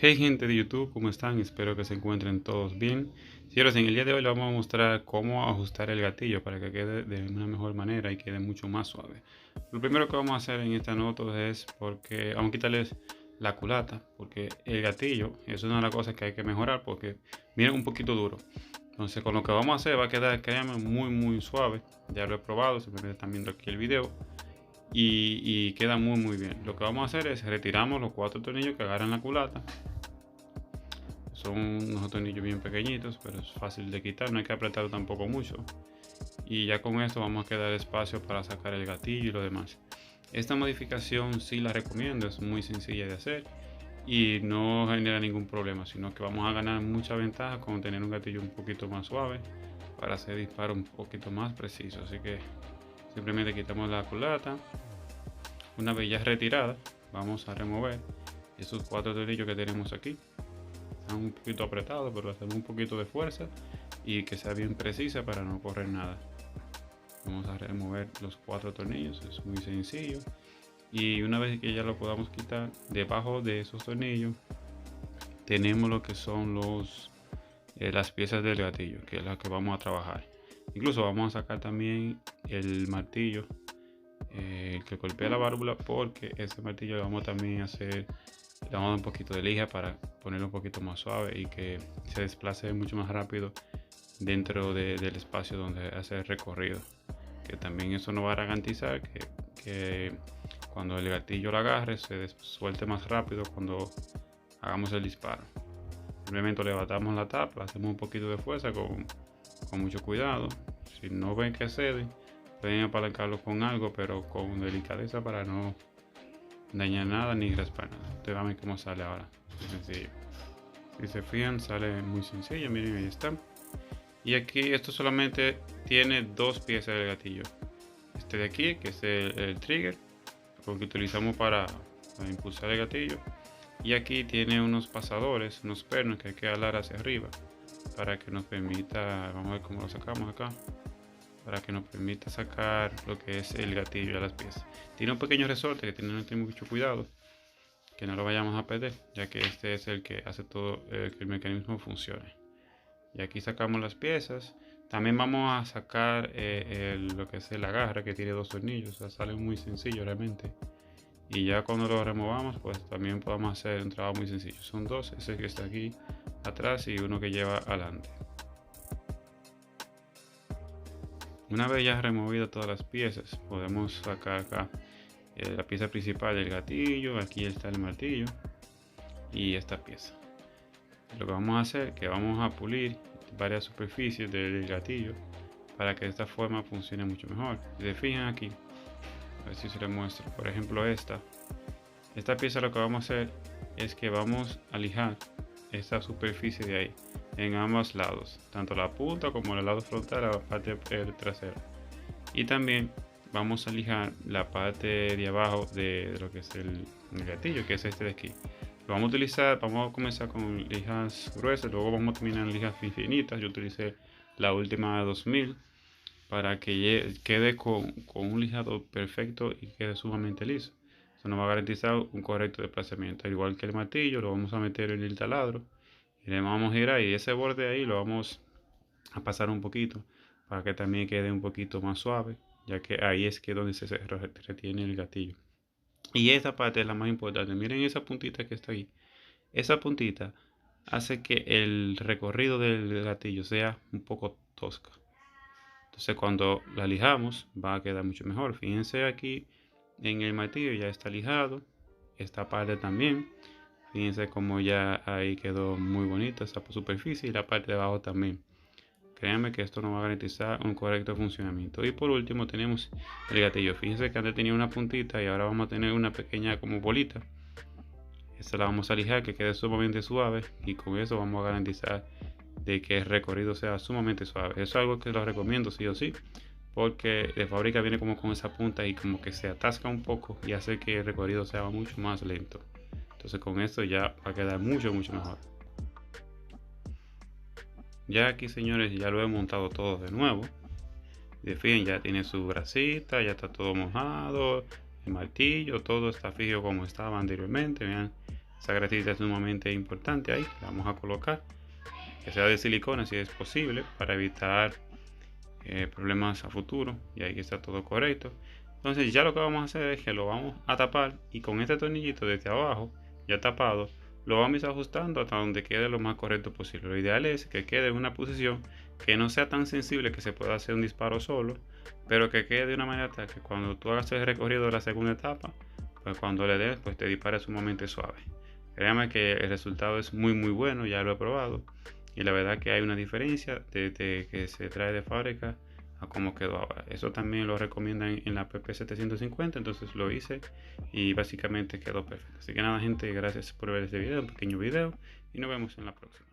Hey gente de YouTube, ¿cómo están? Espero que se encuentren todos bien. Señores, en el día de hoy les vamos a mostrar cómo ajustar el gatillo para que quede de una mejor manera y quede mucho más suave. Lo primero que vamos a hacer en esta nota es vamos a quitarles la culata, porque el gatillo es una de las cosas que hay que mejorar porque viene un poquito duro. Entonces con lo que vamos a hacer va a quedar, créanme, muy suave. Ya lo he probado, simplemente están viendo aquí el video. Y queda muy bien. Lo que vamos a hacer es retiramos los 4 tornillos que agarran la culata. Son unos tornillos bien pequeñitos, pero es fácil de quitar, no hay que apretar tampoco mucho. Y ya con esto vamos a quedar espacio para sacar el gatillo y lo demás. Esta modificación sí la recomiendo, es muy sencilla de hacer y no genera ningún problema, sino que vamos a ganar mucha ventaja con tener un gatillo un poquito más suave para hacer disparos un poquito más precisos. Así que simplemente quitamos la culata. Una vez ya retirada, vamos a remover esos 4 tornillos que tenemos aquí. Están un poquito apretados, pero hacemos un poquito de fuerza y que sea bien precisa para no correr nada. Vamos a remover los 4 tornillos, es muy sencillo. Y una vez que ya lo podamos quitar, debajo de esos tornillos tenemos lo que son las piezas del gatillo, que es la que vamos a trabajar. Incluso vamos a sacar también el martillo que golpea la válvula, porque ese martillo lo vamos también a hacer, le vamos a dar un poquito de lija para ponerlo un poquito más suave y que se desplace mucho más rápido dentro del espacio donde hace el recorrido. Que también eso nos va a garantizar que cuando el gatillo lo agarre se suelte más rápido cuando hagamos el disparo. Simplemente levantamos la tapa, hacemos un poquito de fuerza con mucho cuidado. Si no ven que cede, pueden apalancarlo con algo, pero con delicadeza para no dañar nada ni raspar nada. Ustedes van a ver cómo sale ahora. Muy sencillo. Si se fijan, sale muy sencillo. Miren, ahí está. Y aquí esto solamente tiene 2 piezas del gatillo. Este de aquí, que es el trigger, lo que utilizamos para impulsar el gatillo. Y aquí tiene unos pasadores, unos pernos que hay que alar hacia arriba para que nos permita, vamos a ver cómo lo sacamos acá, para que nos permita sacar lo que es el gatillo de las piezas. Tiene un pequeño resorte que tiene que tener mucho cuidado, que no lo vayamos a perder, ya que este es el que hace todo que el mecanismo funcione. Y aquí sacamos las piezas. También vamos a sacar lo que es el agarre, que tiene 2 tornillos. O sea, sale muy sencillo realmente. Y ya cuando lo removamos, pues también podemos hacer un trabajo muy sencillo. Son 2, ese que está aquí atrás y uno que lleva adelante. Una vez ya removido todas las piezas, podemos sacar acá la pieza principal del gatillo. Aquí está el martillo y esta pieza. Lo que vamos a hacer es que vamos a pulir varias superficies del gatillo para que de esta forma funcione mucho mejor. Si se fijan aquí, a ver si se les muestro, por ejemplo esta pieza, lo que vamos a hacer es que vamos a lijar esta superficie de ahí en ambos lados, tanto la punta como el lado frontal, la parte trasera. Y también vamos a lijar la parte de abajo de lo que es el gatillo, que es este de aquí. Lo vamos a utilizar, vamos a comenzar con lijas gruesas, luego vamos a terminar en lijas infinitas. Yo utilicé la última 2000 para que quede con un lijado perfecto y quede sumamente liso. Eso nos va a garantizar un correcto desplazamiento. Al igual que el martillo, lo vamos a meter en el taladro y le vamos a girar, y ese borde ahí lo vamos a pasar un poquito para que también quede un poquito más suave, ya que ahí es que donde se retiene el gatillo. Y esta parte es la más importante. Miren esa puntita que está ahí. Esa puntita hace que el recorrido del gatillo sea un poco tosca. Entonces cuando la lijamos va a quedar mucho mejor. Fíjense aquí en el martillo ya está lijado. Esta parte también. Fíjense como ya ahí quedó muy bonita esa superficie, y la parte de abajo también. Créanme que esto nos va a garantizar un correcto funcionamiento. Y por último tenemos el gatillo. Fíjense que antes tenía una puntita y ahora vamos a tener una pequeña como bolita. Esta la vamos a lijar, que quede sumamente suave, y con eso vamos a garantizar de que el recorrido sea sumamente suave. Eso es algo que lo recomiendo sí o sí, porque de fábrica viene como con esa punta y como que se atasca un poco y hace que el recorrido sea mucho más lento. Entonces con esto ya va a quedar mucho mejor. Ya aquí, señores, ya lo he montado todo de nuevo. De fin, ya tiene su bracita, ya está todo mojado, el martillo, todo está fijo como estaba anteriormente. Vean, Esa grasita es sumamente importante ahí, la vamos a colocar, que sea de silicona si es posible, para evitar problemas a futuro, y ahí está todo correcto. Entonces ya lo que vamos a hacer es que lo vamos a tapar, y con este tornillito desde abajo ya tapado lo vamos ajustando hasta donde quede lo más correcto posible. Lo ideal es que quede en una posición que no sea tan sensible que se pueda hacer un disparo solo, pero que quede de una manera tal que cuando tú hagas el recorrido de la segunda etapa, pues cuando le des, pues te dispare sumamente suave. Créame que el resultado es muy bueno, ya lo he probado, y la verdad que hay una diferencia desde que se trae de fábrica a cómo quedó ahora. Eso también lo recomiendan en la PP750, entonces lo hice y básicamente quedó perfecto. Así que nada, gente, gracias por ver este video, un pequeño video, y nos vemos en la próxima.